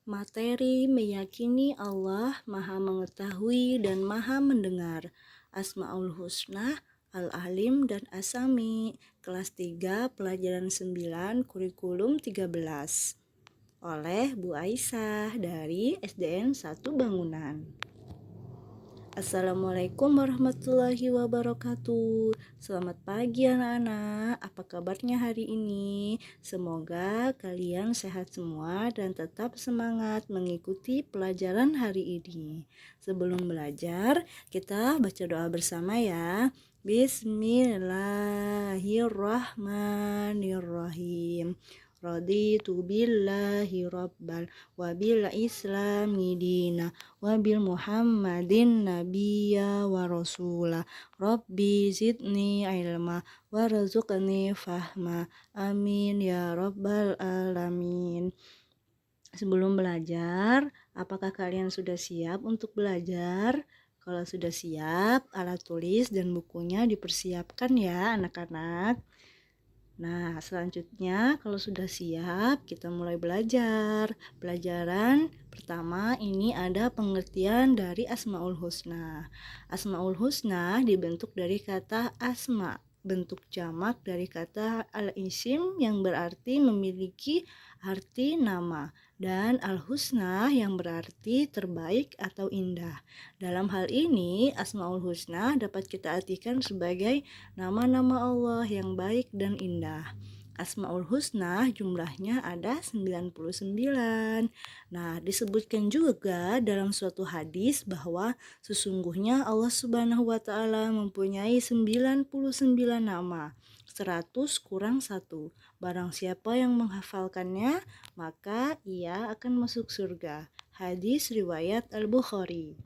Materi meyakini Allah Maha Mengetahui dan Maha Mendengar. Asmaul Husna, Al-Alim dan Asami. Kelas 3, pelajaran 9, kurikulum 13. Oleh Bu Aisyah dari SDN 1 Bangunan. Assalamualaikum warahmatullahi wabarakatuh. Selamat pagi anak-anak. Apa kabarnya hari ini? Semoga kalian sehat semua dan tetap semangat mengikuti pelajaran hari ini. Sebelum belajar, kita baca doa bersama ya. Bismillahirrahmanirrahim. Raditu billahi rabbal wa bil islami dina wa bil muhammadin nabiyya wa rasula rabbi zidni ilma warzuqni fahma amin ya rabbal alamin. Sebelum belajar, apakah kalian sudah siap untuk belajar? Kalau sudah siap, alat tulis dan bukunya dipersiapkan ya anak-anak. Nah, selanjutnya kalau sudah siap, kita mulai belajar. Pelajaran pertama ini ada pengertian dari Asmaul Husna. Asmaul Husna dibentuk dari kata asma, bentuk jamak dari kata al-isim yang berarti memiliki arti nama, dan al-husna yang berarti terbaik atau indah. Dalam hal ini, Asmaul Husna dapat kita artikan sebagai nama-nama Allah yang baik dan indah. Asmaul Husna jumlahnya ada 99. Nah, disebutkan juga dalam suatu hadis bahwa sesungguhnya Allah Subhanahu wa taala mempunyai 99 nama. 100 kurang 1. Barang siapa yang menghafalkannya, maka ia akan masuk surga. Hadis riwayat Al-Bukhari.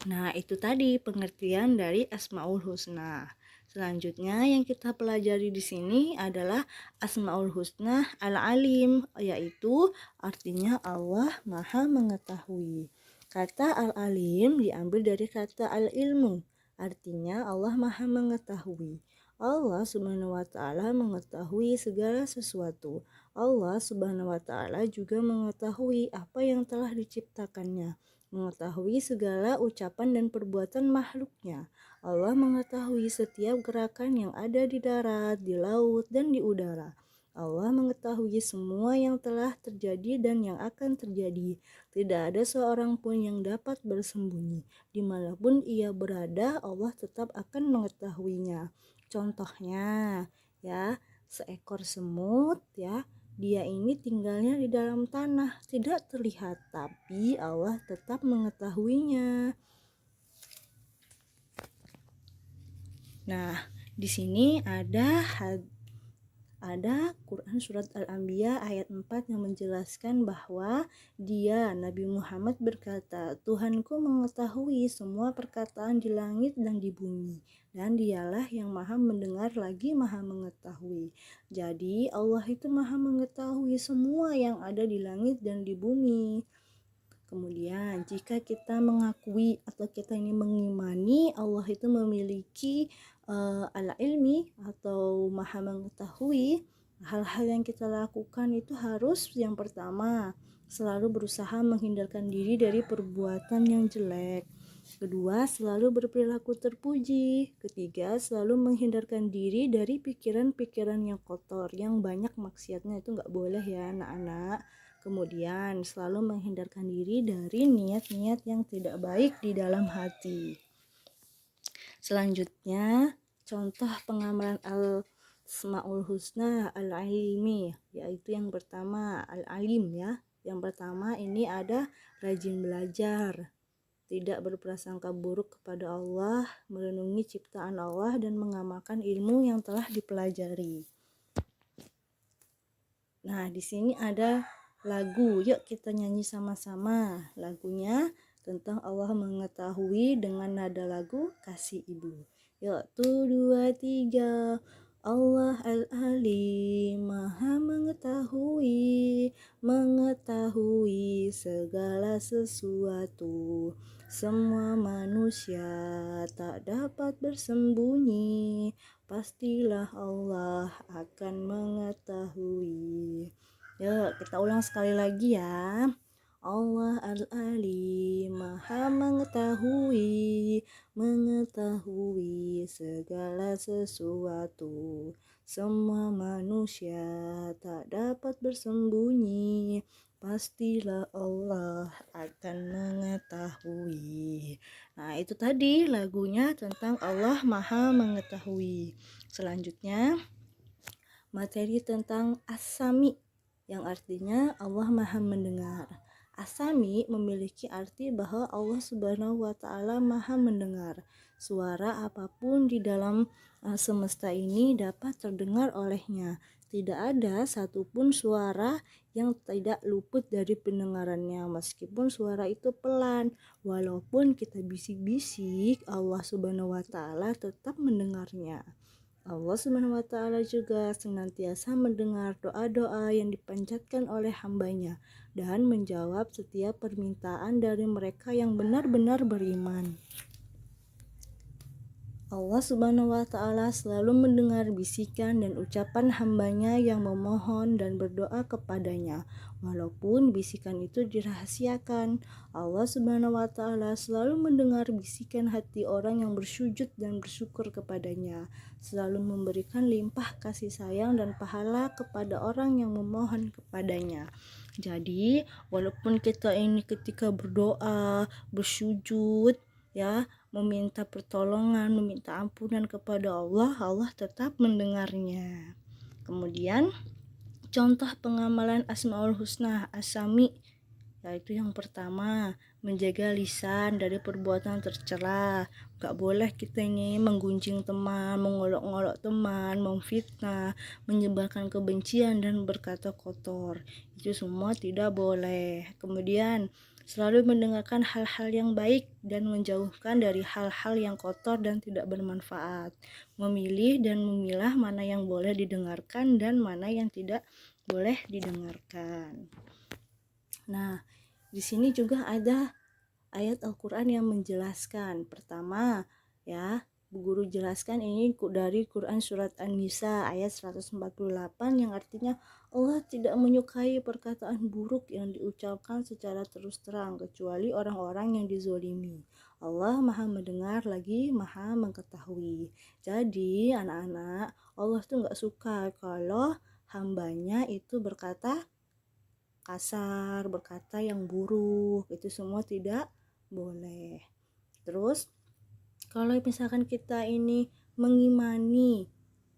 Nah, itu tadi pengertian dari Asmaul Husna. Selanjutnya yang kita pelajari di sini adalah Asmaul Husna Al-Alim, yaitu artinya Allah Maha Mengetahui. Kata Al-Alim diambil dari kata Al-Ilmu, artinya Allah Maha Mengetahui. Allah Subhanahu wa taala mengetahui segala sesuatu. Allah Subhanahu wa taala juga mengetahui apa yang telah diciptakannya, mengetahui segala ucapan dan perbuatan makhluknya. Allah mengetahui setiap gerakan yang ada di darat, di laut, dan di udara. Allah mengetahui semua yang telah terjadi dan yang akan terjadi. Tidak ada seorang pun yang dapat bersembunyi. Dimanapun ia berada, Allah tetap akan mengetahuinya. Contohnya, ya, seekor semut, ya, dia ini tinggalnya di dalam tanah, tidak terlihat, tapi Allah tetap mengetahuinya. Nah, di sini ada Quran surat Al-Anbiya ayat 4 yang menjelaskan bahwa dia, Nabi Muhammad berkata, Tuhanku mengetahui semua perkataan di langit dan di bumi, dan dialah yang maha mendengar lagi maha mengetahui. Jadi Allah itu maha mengetahui semua yang ada di langit dan di bumi. Kemudian jika kita mengakui atau kita ini mengimani Allah itu memiliki al-ilmi atau maha mengetahui, hal-hal yang kita lakukan itu harus yang pertama selalu berusaha menghindarkan diri dari perbuatan yang jelek. Kedua, selalu berperilaku terpuji. Ketiga, selalu menghindarkan diri dari pikiran-pikiran yang kotor, yang banyak maksiatnya, itu nggak boleh ya anak-anak. Kemudian selalu menghindarkan diri dari niat-niat yang tidak baik di dalam hati. Selanjutnya, contoh pengamalan Asmaul Husna Al-Alimi, yaitu yang pertama Al-Alim ya. Yang pertama ini ada rajin belajar, tidak berprasangka buruk kepada Allah, merenungi ciptaan Allah dan mengamalkan ilmu yang telah dipelajari. Nah, di sini ada lagu, yuk kita nyanyi sama-sama. Lagunya tentang Allah mengetahui dengan nada lagu Kasih Ibu. Yuk, 1, 2, 3. Allah Al-Alim Maha mengetahui segala sesuatu. Semua manusia tak dapat bersembunyi, pastilah Allah akan mengetahui. Yuk kita ulang sekali lagi ya. Allah Al-Alim, Maha mengetahui segala sesuatu. Semua manusia tak dapat bersembunyi, pastilah Allah akan mengetahui. Nah, itu tadi lagunya tentang Allah Maha Mengetahui. Selanjutnya, materi tentang As-Sami, yang artinya Allah Maha Mendengar. As-Sami memiliki arti bahwa Allah Subhanahu wa Ta'ala Maha Mendengar. Suara apapun di dalam semesta ini dapat terdengar olehnya. Tidak ada satupun suara yang tidak luput dari pendengarannya, meskipun suara itu pelan. Walaupun kita bisik-bisik, Allah Subhanahu wa Ta'ala tetap mendengarnya. Allah Subhanahu wa Ta'ala juga senantiasa mendengar doa-doa yang dipanjatkan oleh hambanya dan menjawab setiap permintaan dari mereka yang benar-benar beriman. Allah Subhanahu wa Ta'ala selalu mendengar bisikan dan ucapan hambanya yang memohon dan berdoa kepadanya, walaupun bisikan itu dirahasiakan. Allah Subhanahu wa Ta'ala selalu mendengar bisikan hati orang yang bersujud dan bersyukur kepadanya, selalu memberikan limpah kasih sayang dan pahala kepada orang yang memohon kepadanya. Jadi, walaupun kita ini ketika berdoa, bersujud, ya, meminta pertolongan, meminta ampunan kepada Allah, Allah tetap mendengarnya. Kemudian contoh pengamalan Asmaul Husna As-Sami, yaitu yang pertama, menjaga lisan dari perbuatan tercela. Gak boleh kita ini menggunjing teman, mengolok-olok teman, memfitnah, menyebarkan kebencian dan berkata kotor. Itu semua tidak boleh. Kemudian selalu mendengarkan hal-hal yang baik dan menjauhkan dari hal-hal yang kotor dan tidak bermanfaat. Memilih dan memilah mana yang boleh didengarkan dan mana yang tidak boleh didengarkan. Nah, di sini juga ada ayat Al-Quran yang menjelaskan. Pertama, ya, Bu Guru jelaskan ini dari Quran Surat An-Nisa ayat 148 yang artinya Allah tidak menyukai perkataan buruk yang diucapkan secara terus terang kecuali orang-orang yang dizolimi. Allah Maha Mendengar lagi Maha Mengetahui. Jadi anak-anak, Allah tuh gak suka kalau hambanya itu berkata kasar, berkata yang buruk. Itu semua tidak boleh. Terus kalau misalkan kita ini mengimani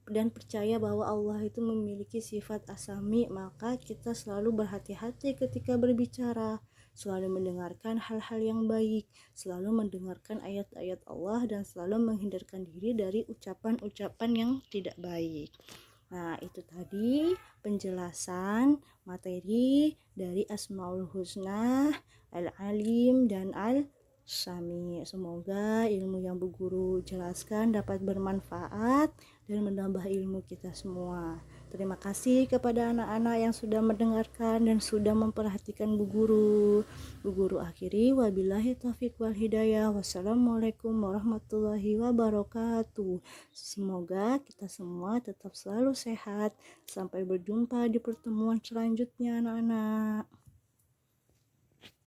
dan percaya bahwa Allah itu memiliki sifat As-Sami, maka kita selalu berhati-hati ketika berbicara, selalu mendengarkan hal-hal yang baik, selalu mendengarkan ayat-ayat Allah, dan selalu menghindarkan diri dari ucapan-ucapan yang tidak baik. Nah, itu tadi penjelasan materi dari Asmaul Husna, Al-Alim, dan Al-Sami. Semoga ilmu yang Bu Guru jelaskan dapat bermanfaat dan menambah ilmu kita semua. Terima kasih kepada anak-anak yang sudah mendengarkan dan sudah memperhatikan Bu Guru. Bu Guru akhiri, wabillahi taufiq wal hidayah. Wassalamualaikum warahmatullahi wabarakatuh. Semoga kita semua tetap selalu sehat. Sampai berjumpa di pertemuan selanjutnya, anak-anak.